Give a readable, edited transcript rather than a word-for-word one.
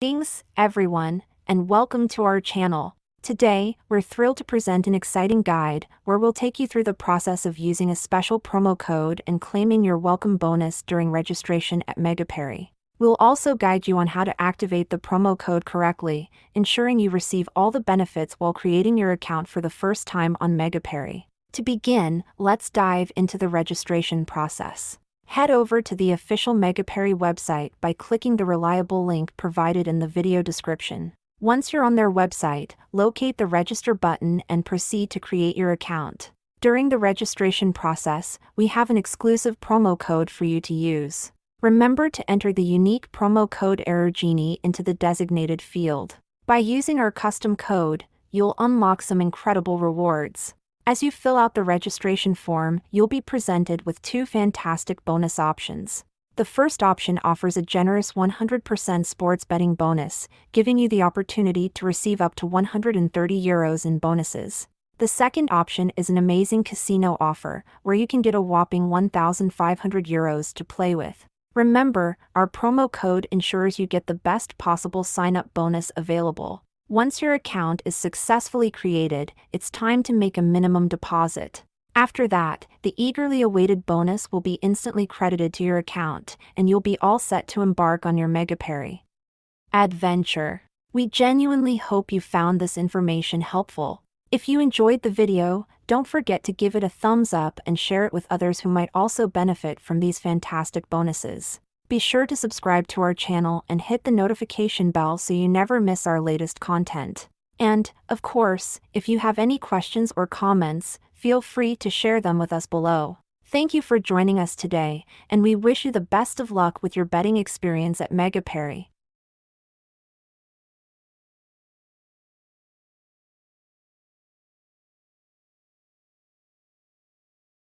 Greetings, everyone, and welcome to our channel. Today, we're thrilled to present an exciting guide where we'll take you through the process of using a special promo code and claiming your welcome bonus during registration at Megapari. We'll also guide you on how to activate the promo code correctly, ensuring you receive all the benefits while creating your account for the first time on Megapari. To begin, let's dive into the registration process. Head over to the official Megapari website by clicking the reliable link provided in the video description. Once you're on their website, locate the register button and proceed to create your account. During the registration process, we have an exclusive promo code for you to use. Remember to enter the unique promo code ErrorGenie into the designated field. By using our custom code, you'll unlock some incredible rewards. As you fill out the registration form, you'll be presented with two fantastic bonus options. The first option offers a generous 100% sports betting bonus, giving you the opportunity to receive up to €130 in bonuses. The second option is an amazing casino offer, where you can get a whopping €1,500 to play with. Remember, our promo code ensures you get the best possible sign-up bonus available. Once your account is successfully created, it's time to make a minimum deposit. After that, the eagerly awaited bonus will be instantly credited to your account, and you'll be all set to embark on your Megapari adventure. We genuinely hope you found this information helpful. If you enjoyed the video, don't forget to give it a thumbs up and share it with others who might also benefit from these fantastic bonuses. Be sure to subscribe to our channel and hit the notification bell so you never miss our latest content. And, of course, if you have any questions or comments, feel free to share them with us below. Thank you for joining us today, and we wish you the best of luck with your betting experience at Megapari.